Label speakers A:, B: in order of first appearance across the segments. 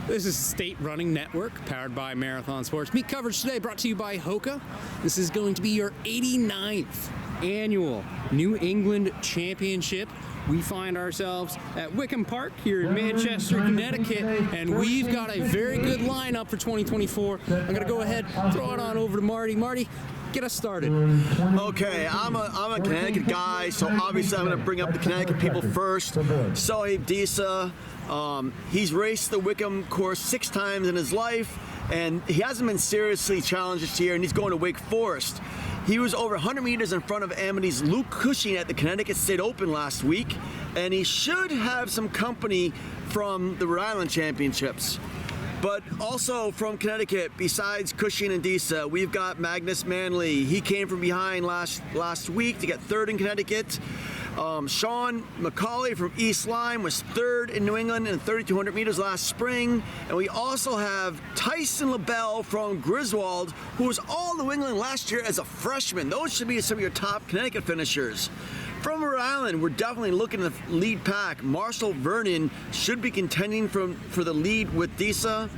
A: This is State Running Network, powered by Marathon Sports. Meet coverage today brought to you by Hoka. This is going to be your 89th annual New England Championship. We find ourselves at Wickham Park here in Manchester, Connecticut, and we've got a very good lineup for 2024. I'm going to go ahead, throw it on over to Marty. Marty, get us started.
B: Okay, I'm a Connecticut guy, so obviously I'm going to bring up the Connecticut people first. Sohaib Disa, he's raced the Wickham course 6 times in his life, and he hasn't been seriously challenged this year, and he's going to Wake Forest. He was over 100 meters in front of Amity's Luke Cushing at the Connecticut State Open last week, and he should have some company from the Rhode Island Championships. But also from Connecticut, besides Cushing and Disa, we've got Magnus Manley. He came from behind last week to get 3rd in Connecticut. Sean McCauley from East Lyme was 3rd in New England in 3,200 meters last spring. And we also have Tyson LaBelle from Griswold, who was all New England last year as a freshman. Those should be some of your top Connecticut finishers. From Rhode Island, we're definitely looking at the lead pack. Marshall Vernon should be contending for the lead with Disa.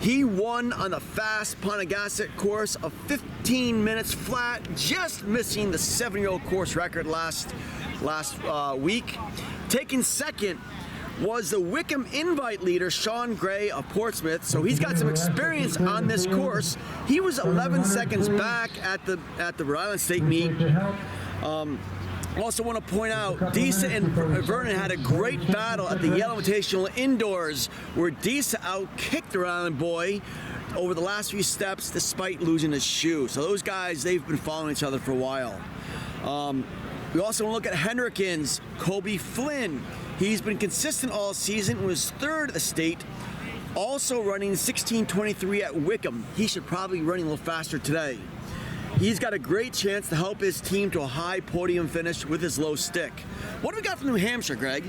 B: He won on the fast Ponegasset course of 15 minutes flat, just missing the 7-year-old course record last week. Taking second was the Wickham Invite leader, Sean Gray of Portsmouth. So he's got some experience on this course. He was 11 seconds back at the Rhode Island State meet. Also want to point out, Disa and Vernon had a great battle at the Yale Invitational indoors, where Disa outkicked the Rhode Island boy over the last few steps despite losing his shoe. So those guys, they've been following each other for a while. We also want to look at Henrikens, Kobe Flynn. He's been consistent all season and was 3rd at the state, also running 16:23 at Wickham. He should probably be running a little faster today. He's got a great chance to help his team to a high podium finish with his low stick. What do we got from New Hampshire, Greg?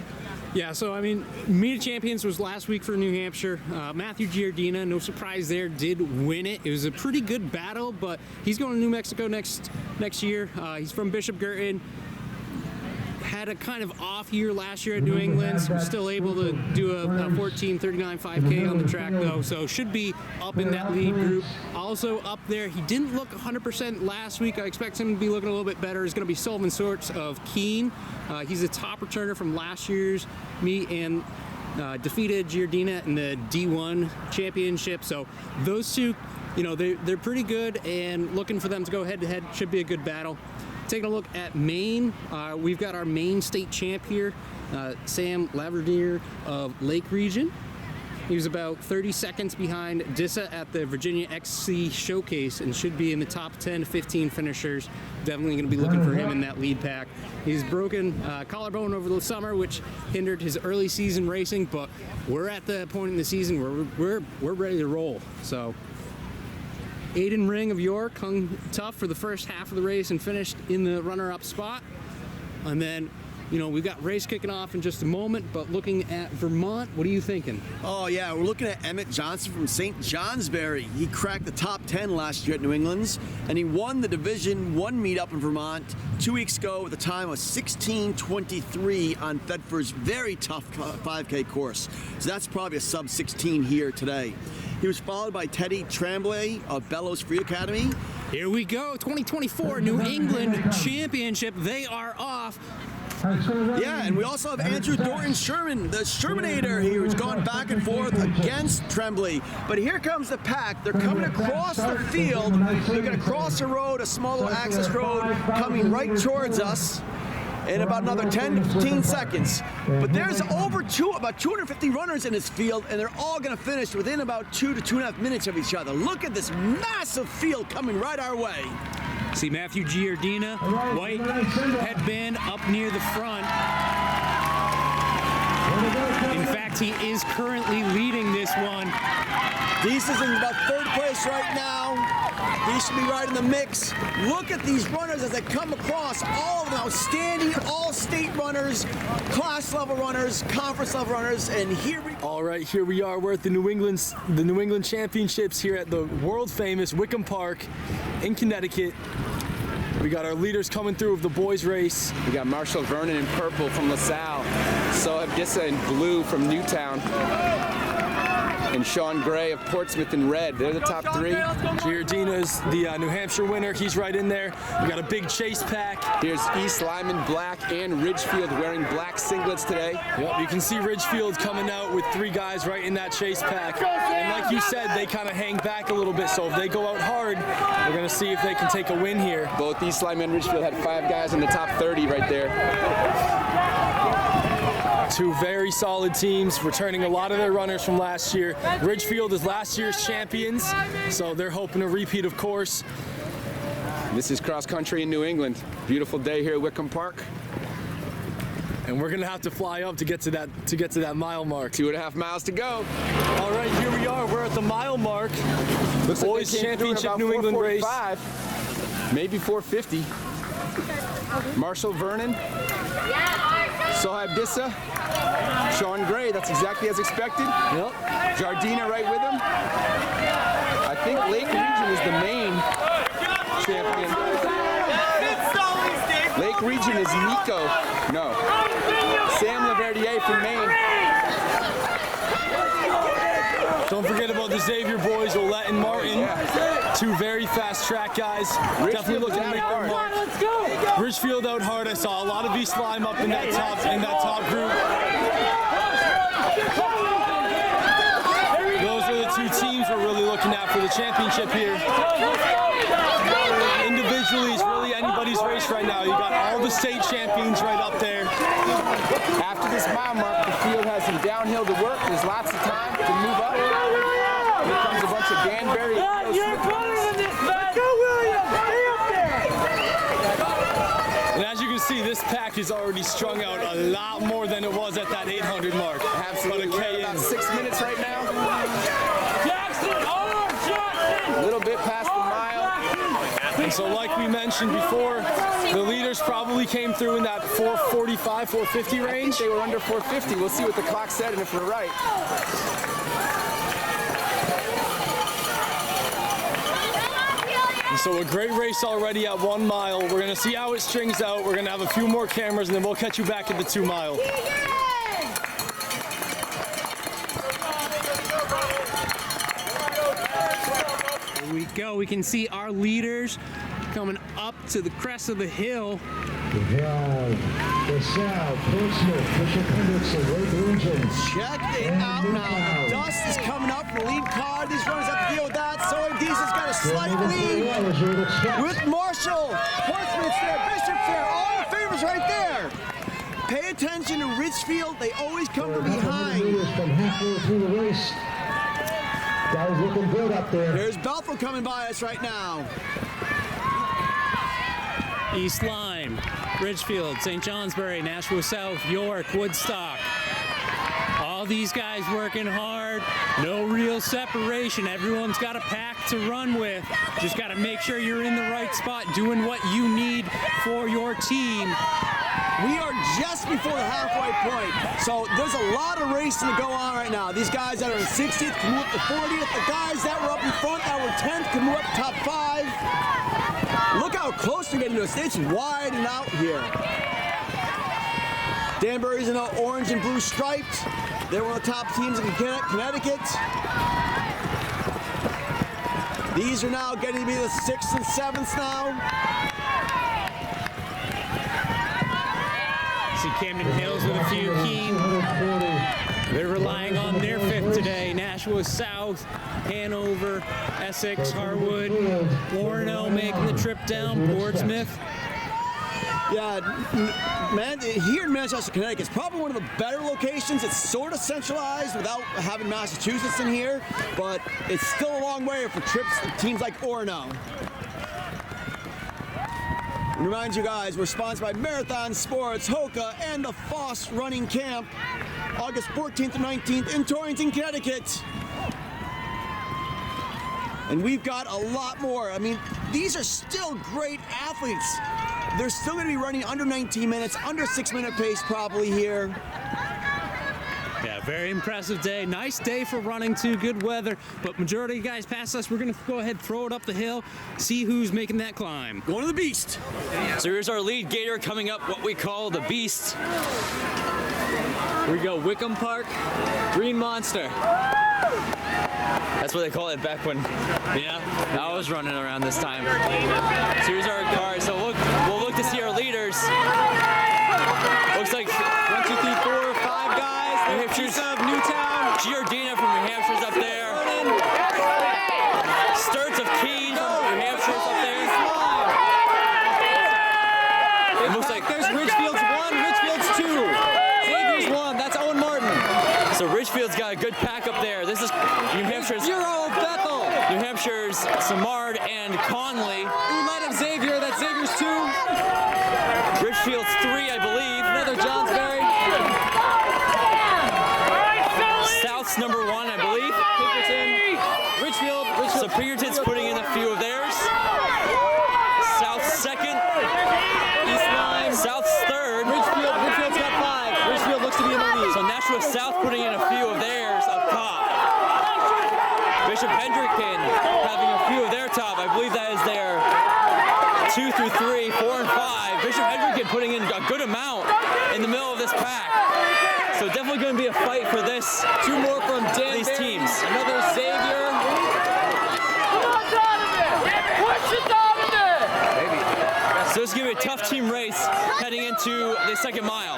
A: Yeah, so I mean, Meet of Champions was last week for New Hampshire. Matthew Giardina, no surprise there, did win it. It was a pretty good battle, but he's going to New Mexico next year. He's from Bishop Girton. Had a kind of off year last year at New England, so still able to do a 14:39 5K on the track though, so should be up in that lead group. Also up there, he didn't look 100% last week. I expect him to be looking a little bit better. Is going to be Sullivan Sorts of Keene. He's a top returner from last year's meet and defeated Giardina in the D1 championship. So those two, you know, they're pretty good, and looking for them to go head to head should be a good battle. Taking a look at Maine, we've got our Maine state champ here, Sam Laverdier of Lake Region. He was about 30 seconds behind Disa at the Virginia XC Showcase and should be in the top 10 to 15 finishers. Definitely going to be looking for him in that lead pack. He's broken collarbone over the summer, which hindered his early season racing, but we're at the point in the season where we're ready to roll. So Aiden Ring of York hung tough for the first half of the race and finished in the runner-up spot. And then, you know, we've got race kicking off in just a moment, but looking at Vermont, what are you thinking?
B: Oh yeah, we're looking at Emmett Johnson from St. Johnsbury. He cracked the top 10 last year at New England's, and he won the Division 1 meet up in Vermont 2 weeks ago with a time of 16:23 on Thetford's very tough 5K course. So that's probably a sub 16 here today. He was followed by Teddy Tremblay of Bellows Free Academy.
A: Here we go, 2024 New England Championship. They are off.
B: Yeah, and we also have Andrew Thornton Sherman, the Shermanator. He's gone back and forth against Tremblay. But here comes the pack. They're coming across the field. They're going to cross a road, a small little access road, coming right towards us in about another 10 to 15 seconds. But there's about 250 runners in this field, and they're all going to finish within about 2 to 2.5 minutes of each other. Look at this massive field coming right our way.
A: See Matthew Giardina, white headband up near the front. In fact, he is currently leading this one.
B: Disa's in about 3rd place right now. He should be right in the mix. Look at these runners as they come across. All of them outstanding, all-state runners, class-level runners, conference-level runners, and here we go.
C: All right, here we are. We're at the New England Championships here at the world-famous Wickham Park in Connecticut. We got our leaders coming through of the boys race.
D: We got Marshall Vernon in purple from LaSalle, Sohaib Disa in blue from Newtown. and Sean Gray of Portsmouth in red. They're the top three.
C: Giardina is the New Hampshire winner. He's right in there. We got a big chase pack.
D: Here's East Lyman Black and Ridgefield wearing black singlets today.
C: Yep, you can see Ridgefield coming out with 3 guys right in that chase pack. And like you said, they kind of hang back a little bit. So if they go out hard, we're going to see if they can take a win here.
D: Both East Lyman and Ridgefield had 5 guys in the top 30 right there.
C: 2 very solid teams, returning a lot of their runners from last year. Ridgefield is last year's champions, so they're hoping to repeat, of course.
D: This is cross country in New England. Beautiful day here at Wickham Park.
C: And we're gonna have to fly up to get to that mile mark.
D: 2.5 miles to go.
C: All right, here we are. We're at the mile mark.
D: Looks
C: Boys
D: like they came through in
C: Championship
D: about
C: New England race.
D: 4:45, maybe 4:50. Marshall Vernon, Sohaib Dissa, Sean Gray. That's exactly as expected.
C: Yep.
D: Giardina right with him. I think Lake Region is the main champion. Lake Region is Nico. No. Sam Laverdier from Maine.
C: Don't forget about the Xavier boys, Olette and Martin. 2 very fast track guys. Definitely looking to make their mark. Ridgefield out hard. I saw a lot of East Lyme up in that top group. Those are the 2 teams we're really looking at for the championship here. Individually, it's really anybody's race right now. You got all the state champions right up there.
D: After this mile mark, the field has some downhill to work. There's lots of time to move up. Here comes a bunch of Danbury.
C: And as you can see, this pack is already strung out a lot more than it was at that 800 mark.
D: Absolutely.
C: But
D: We're at about 6 minutes right now. A little bit past the mile.
C: And so like we mentioned before, the leaders probably came through in that 445, 450 range.
D: They were under 450. We'll see what the clock said and if we're right.
C: And so a great race already at 1 mile. We're going to see how it strings out. We're going to have a few more cameras and then we'll catch you back at the 2 mile.
A: Here we go. We can see our leaders coming up to the crest of the hill.
E: We have the South, Portsmouth, Bishop Hendrickson, Lake Region.
B: Check it out now. The dust is coming up from the lead car. These runners have to deal with that. So Diesel's got a slight lead with Marshall. Portsmouth's there, Bishop's there, all the favorites right there. Pay attention to Ridgefield. They always come from behind.
E: From halfway through the race. Guys looking good up there.
B: There's Bethel coming by us right now.
A: East Lyme, Ridgefield, St. Johnsbury, Nashua South, York, Woodstock. All these guys working hard. No real separation. Everyone's got a pack to run with. Just got to make sure you're in the right spot, doing what you need for your team.
B: We are just before the halfway point. So there's a lot of racing to go on right now. These guys that are in 60th can move up to 40th. The guys that were up in front that were 10th can move up to top 5. Look how close they're getting to us. It's wide and out here. Danbury's in the orange and blue striped. They're one of the top teams in Connecticut. These are now getting to be the 6th and 7th now.
A: See Camden Hills with a few keen. They're relying on their 5th today. Nashua South, Hanover, Essex, Harwood, Orono making the trip down, Portsmouth.
B: Yeah, man, here in Manchester, Connecticut, it's probably one of the better locations. It's sort of centralized without having Massachusetts in here, but it's still a long way for trips to teams like Orono. And remind you guys, we're sponsored by Marathon Sports, Hoka, and the Foss Running Camp, August 14th and 19th in Torrington, Connecticut. And we've got a lot more. I mean, these are still great athletes. They're still going to be running under 19 minutes, under 6-minute pace probably here.
A: Yeah, very impressive day. Nice day for running too, good weather. But majority of you guys past us, we're gonna go ahead, throw it up the hill, see who's making that climb.
B: Going to the Beast.
A: So here's our lead gator coming up, what we call the Beast. Here we go, Wickham Park, Green Monster.
F: That's what they call it back when, yeah, I was running around this time. So here's our cars. So we'll look to see our leaders. Looks like 1, 2, 3, 4, 5 guys. New Hampshire's of Newtown. Giardina from New Hampshire's up there. Sturts of Keene from New Hampshire's up there. It looks like
A: There's Ridgefield's 1, Ridgefield's 2. Xavier's 1, that's Owen Martin.
F: so. Ridgefield's got a good pack up there. This is New Hampshire's
A: 0, Bethel.
F: New Hampshire's Samard and Conley.
A: Ouellette of Xavier, that's Xavier's 2.
F: Ridgefield's 3, I believe.
A: Another Johnsbury.
F: South's number 1, I believe.
A: Ridgefield.
F: So Pinkerton's putting in a few of theirs. South's 2nd.
A: East Lyme.
F: South's 3rd.
A: Ridgefield's got 5. Ridgefield looks to be in the lead.
F: So Nashua South putting in a few of theirs up top. Bishop Hendricken having a few of their top. I believe that is their 2 through 3, 4 and 5. Bishop Hendricken putting in a good amount in the middle of this pack. So definitely going to be a fight for this.
A: 2 more from Dan
F: These
A: Barry.
F: teams.
A: Another Xavier.
F: So it's going to be a tough team race heading into the 2nd mile.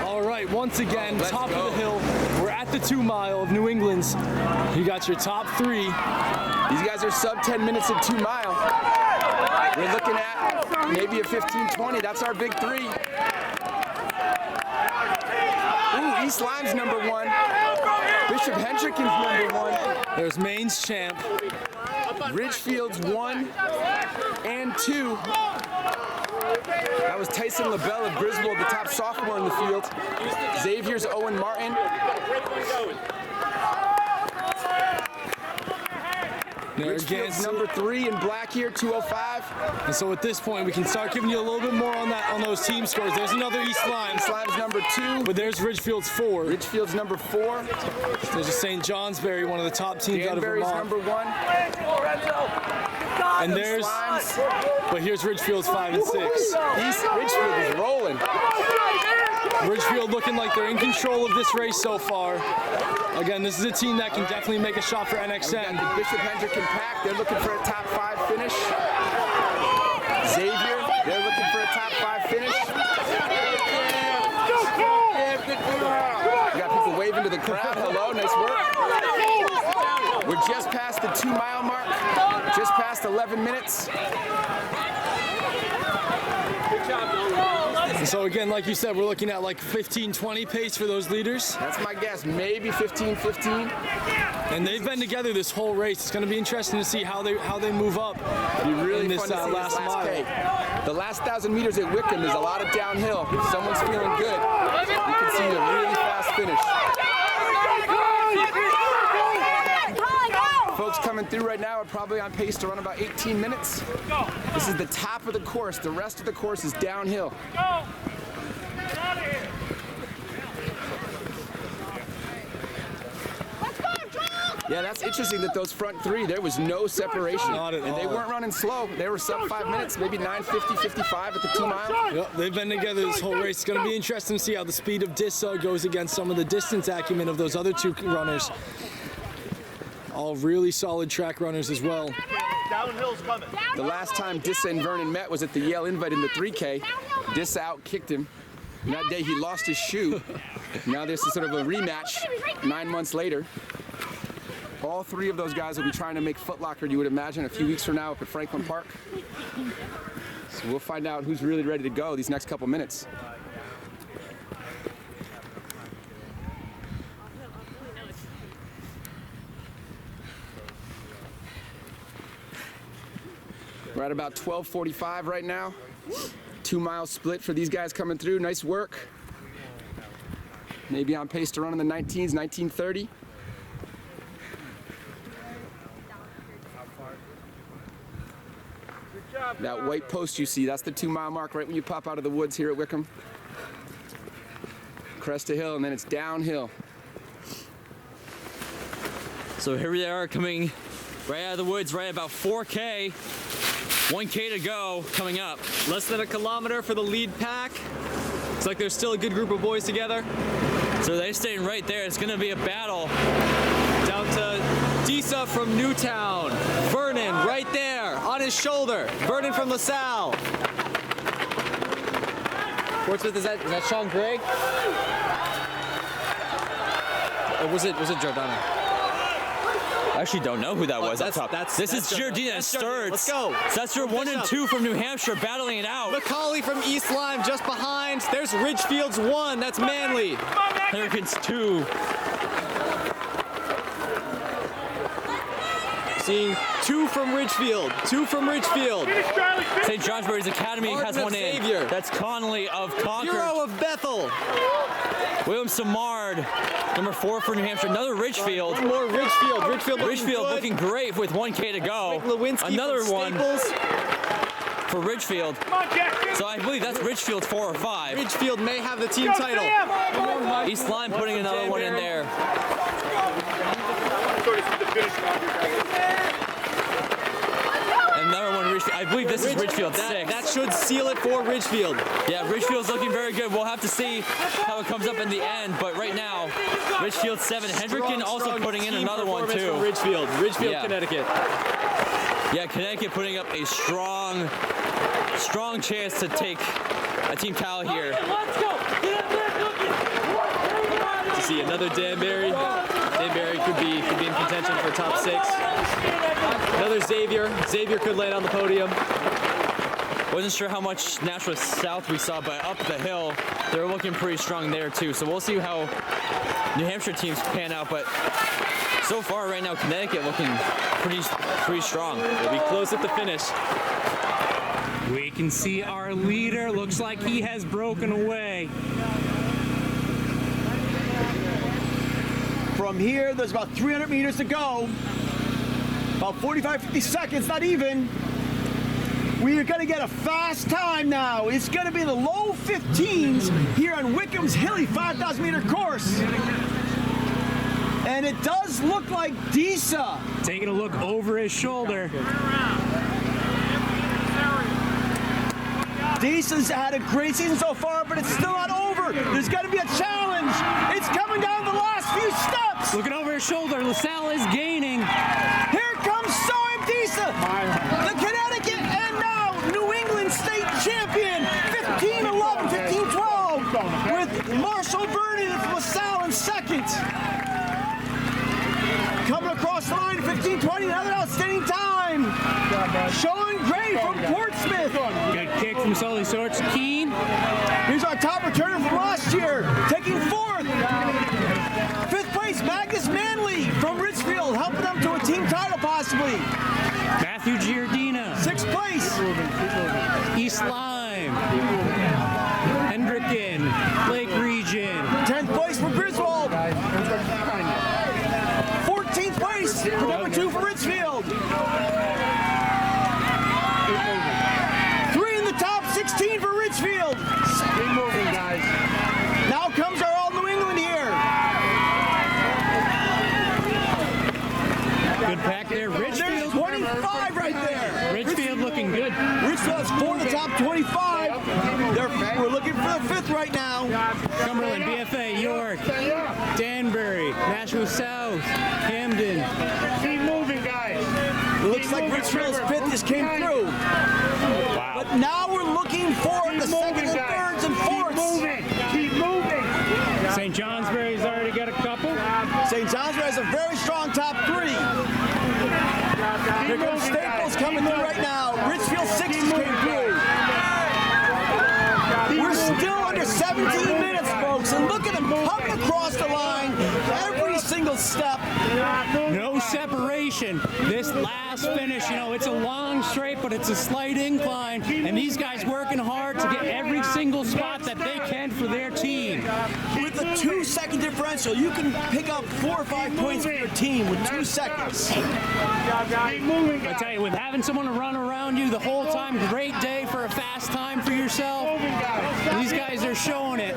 C: All right, once again, top of the hill. We're at the 2 mile of New England's. You got your top 3.
D: These guys are sub 10 minutes at 2 mile. We're looking at maybe a 15-20. That's our big 3. Ooh, East Lyme's number 1. Bishop Hendricken's number 1.
C: There's Maine's champ.
D: Ridgefield's 1 and 2. That was Tyson LaBelle of Griswold, the top sophomore in the field. Xavier's Owen Martin.
C: There again,
D: Ridgefield's number 3 in black here, 205.
C: and so at this point, we can start giving you a little bit more on those team scores. There's another East Lyme,
D: Slime's number 2.
C: but there's Ridgefield's 4.
D: Ridgefield's number 4.
C: There's a St. Johnsbury, one of the top teams out of
D: Danbury's
C: Vermont.
D: number 1.
C: And there's,
D: Slimes.
C: but here's Ridgefield's 5 and 6.
D: Ridgefield is rolling.
C: Ridgefield looking like they're in control of this race so far. Again, this is a team that can definitely make a shot for
D: We got
C: NXN.
D: the Bishop Hendricken pack. They're looking for a top 5 finish. Xavier, they're looking for a top 5 finish. We got people waving to the crowd. Hello, nice work. We're just past the 2 mile mark. Just past 11 minutes.
C: And so again, like you said, we're looking at like 15-20 pace for those leaders.
D: That's my guess. Maybe 15-15.
C: And they've been together this whole race. It's going to be interesting to see how they move up
D: Be really
C: in this
D: fun to see
C: last
D: this last
C: mile.
D: K. The last 1,000 meters at Wickham is a lot of downhill. If someone's feeling good, you can see a really fast finish. Folks coming through right now are probably on pace to run about 18 minutes. This is the top of the course. The rest of the course is downhill. Yeah, that's interesting that those front 3, there was no separation.
C: Not at
D: And they
C: all.
D: weren't running slow. They were sub 5 minutes, maybe 9:50, 55 at the 2 mile.
C: Yep, they've been together this whole race. It's going to be interesting to see how the speed of Dissa goes against some of the distance acumen of those other 2 runners. All really solid track runners as well.
D: The last time Dissa and Vernon met was at the Yale Invite in the 3K. Dissa out-kicked him. And that day he lost his shoe. Now this is sort of a rematch 9 months later. All 3 of those guys will be trying to make Foot Locker, you would imagine, a few weeks from now up at Franklin Park. So we'll find out who's really ready to go these next couple minutes. We're at about 12:45 right now. 2 mile split for these guys coming through. Nice work. Maybe on pace to run in the 19s, 19:30. That white post you see, that's the 2 mile mark right when you pop out of the woods here at Wickham. Crest of hill, and then it's downhill.
F: So here we are coming right out of the woods, right about 4K. 1K to go coming up.
A: Less than a kilometer for the lead pack. Looks like there's still a good group of boys together.
F: So they're staying right there. It's going to be a battle.
A: Down to
F: Disa from Newtown. Vernon right there on his shoulder. Vernon from LaSalle. Portsmouth, is that Sean Gray? Or was it Giordano? I actually don't know who that was up top. This is Giordina and Sturts.
B: Let's go.
F: So that's your 1 and 2 from New Hampshire battling it out.
G: McCauley from East Lyme just behind. There's Ridgefield's 1. That's Manly.
F: Hurricanes 2.
G: Seeing 2 from Ridgefield. 2 from Ridgefield.
F: St. Johnsbury's Academy has
G: Martin
F: one
G: of
F: in.
G: Xavier.
F: That's Connolly of Concord.
G: Hero of Bethel.
F: William Samard, number 4 for New Hampshire. Another Ridgefield.
G: One more Ridgefield.
F: Ridgefield looking great with 1K to go.
G: Lewinsky
F: Another
G: from
F: one
G: Staples.
F: for Ridgefield. So I believe that's Ridgefield 4 or 5.
G: Ridgefield may have the team title.
F: East Lyme putting another one in there. Another one, Ridgefield. I believe this is Ridgefield 6.
G: That should seal it for Ridgefield.
F: Yeah, Ridgefield's looking very good. We'll have to see how it comes up in the end, but right now, Ridgefield 7. Hendricken also putting in
G: team
F: another one
G: performance
F: too.
G: from Ridgefield,
F: Yeah.
G: Connecticut.
F: Yeah, Connecticut putting up a strong chance to take a team title here.
G: To see another Danbury. Danbury could be in contention for top 6. Another Xavier. Xavier could land on the podium.
F: Wasn't sure how much Nashua South we saw, but up the hill, they're looking pretty strong there too. So we'll see how New Hampshire teams pan out, but so far right now, Connecticut looking pretty strong.
G: They'll be close at the finish.
A: We can see our leader. Looks like he has broken away.
B: From here, there's about 300 meters to go. About 45, 50 seconds, not even. We are gonna get a fast time now. It's gonna be the low 15s here on Wickham's hilly 5,000 meter course. And it does look like Disa.
A: Taking a look over his shoulder.
B: Disa's had a great season so far, but it's still not over. There's gotta be a challenge. It's coming down the last few steps.
A: Looking over his shoulder, LaSalle is gaining.
B: Here comes Soem Disa, the Connecticut and now New England state champion, 15-11, 15-12, with Marshall Vernon of LaSalle in second. Coming across the line, 15-20, another outstanding time. Sean Gray from Portsmouth.
A: Good kick from Sully Sorts. Keene.
B: Here's our top returner from last year, taking 4th. 5th place, Magnus Manley from Ridgefield, helping them to a team title possibly.
A: Matthew Giardina.
B: 6th place.
A: East Lyme. Hendricken. Lake Region.
B: 10th place for Griswold. 14th place for number 2 for Ridgefield. 3 in the top 16 for Ridgefield. Keep moving, guys. Now comes our all New England here.
A: Good pack there.
B: There's
A: Ridgefield.
B: 25 right there.
A: Ridgefield looking good.
B: Ridgefield has 4 in the top 25. We're looking for the 5th right now.
A: Cumberland, BFA, York, Danbury, Nashua South, Hamden.
E: Keep moving, guys.
B: It looks like Ridgefield's 5th just came through. But now we're looking for the 2nd and 3rds and 4ths.
E: Keep moving.
A: St. Johnsbury's already got a couple.
B: St. Johnsbury has a very strong top 3. Here comes Staples coming through right now. Ridgefield 6 just came through. We're still under 17 minutes, folks, and look at them coming across the line every single step.
A: No separation. This last finish, it's a long straight, but it's a slight incline. And these guys working hard to get every single spot that they can for their team.
B: With a 2-second differential, you can pick up 4 or 5 points for your team with 2 seconds.
A: I tell you, with having someone to run around you the whole time, great day for a fast time for yourself. These guys are showing it.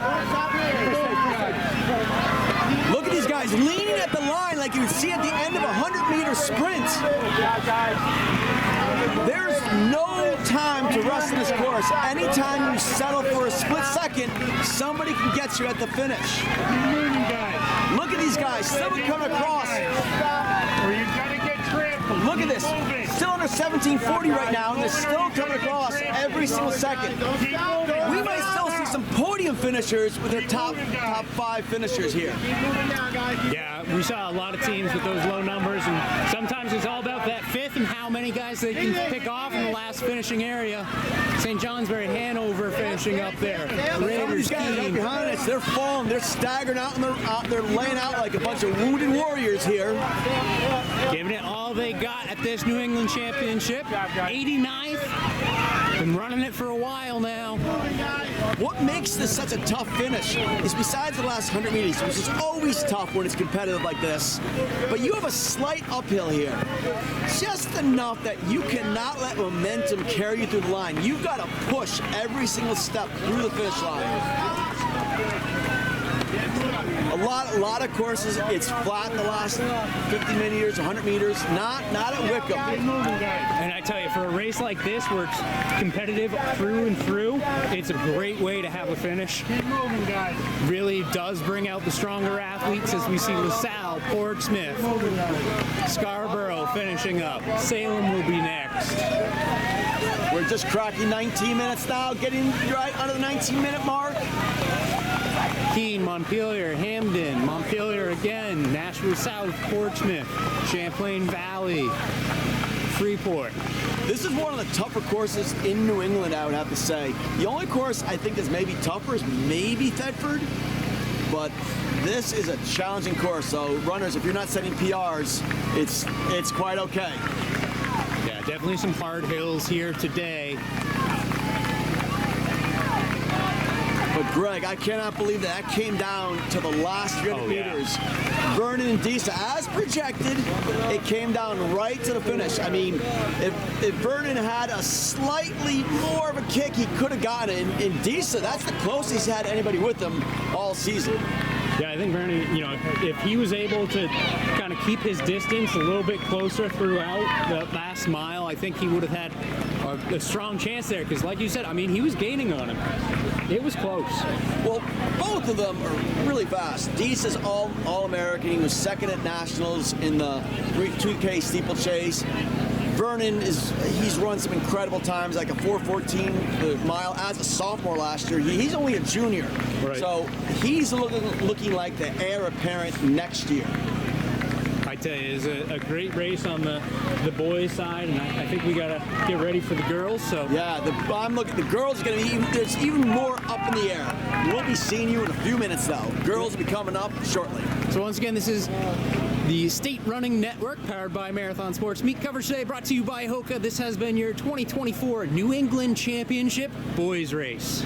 B: Look at these guys leaning at the line like you would see at the end of a 100-meter sprint. There's no time to rest in this course. Anytime you settle for a split second, somebody can get you at the finish. Look at these guys still coming across.
E: You gotta get
B: still under 1740 right now, and they're still coming across every single second. We might still see some podium finishers with their top 5 finishers here.
A: Yeah, we saw a lot of teams with those low numbers, and sometimes it's all about that fifth and how many guys they can pick off in the last finishing area. St. Johnsbury, Hanover finishing up there.
B: Some of these guys right behind us, they're falling, they're staggering out, and they're laying out like a bunch of wounded warriors here.
A: Giving it all they got at this New England Championship. 89th. Been running it for a while now.
B: What makes this such a tough finish is besides the last 100 meters, which is always tough when it's competitive like this, but you have a slight uphill here. Just enough that you cannot let momentum carry you through the line. You've got to push every single step through the finish line. A lot of courses, it's flat in the last 50 meters, 100 meters, not at Wickham.
A: And I tell you, for a race like this where it's competitive through and through, it's a great way to have a finish. Really does bring out the stronger athletes as we see LaSalle, Portsmouth, Scarborough finishing up. Salem will be next.
B: We're just cracking 19 minutes now, getting right under the 19-minute mark.
A: Keene, Montpelier, Hamden, Montpelier again, Nashville South, Portsmouth, Champlain Valley, Freeport.
B: This is one of the tougher courses in New England, I would have to say. The only course I think is maybe tougher is maybe Thetford, but this is a challenging course. So runners, if you're not setting PRs, it's quite okay.
A: Yeah, definitely some hard hills here today.
B: But Greg, I cannot believe that came down to the last 300 meters. Vernon and Disa, as projected, it came down right to the finish. I mean, if Vernon had a slightly more of a kick, he could have gotten it. And Disa, that's the closest he's had anybody with him all season.
A: Yeah, I think Vernon, if he was able to kind of keep his distance a little bit closer throughout the last mile, I think he would have had a strong chance there. Because like you said, I mean, he was gaining on him. It was close.
B: Well, both of them are really fast. Deese is all-American. He was second at Nationals in the 2K steeplechase. Vernon he's run some incredible times, like a 4:14 the mile as a sophomore last year. He's only a junior,
A: right.
B: So he's looking like the heir apparent next year.
A: I tell you, it's a great race on the boys' side, and I think we gotta get ready for the girls. So
B: yeah, I'm looking. The girls are gonna be there's even more up in the air. We'll be seeing you in a few minutes, though. Girls will be coming up shortly.
A: So once again, this is the State Running Network, powered by Marathon Sports. Meet coverage today brought to you by Hoka. This has been your 2024 New England Championship Boys Race.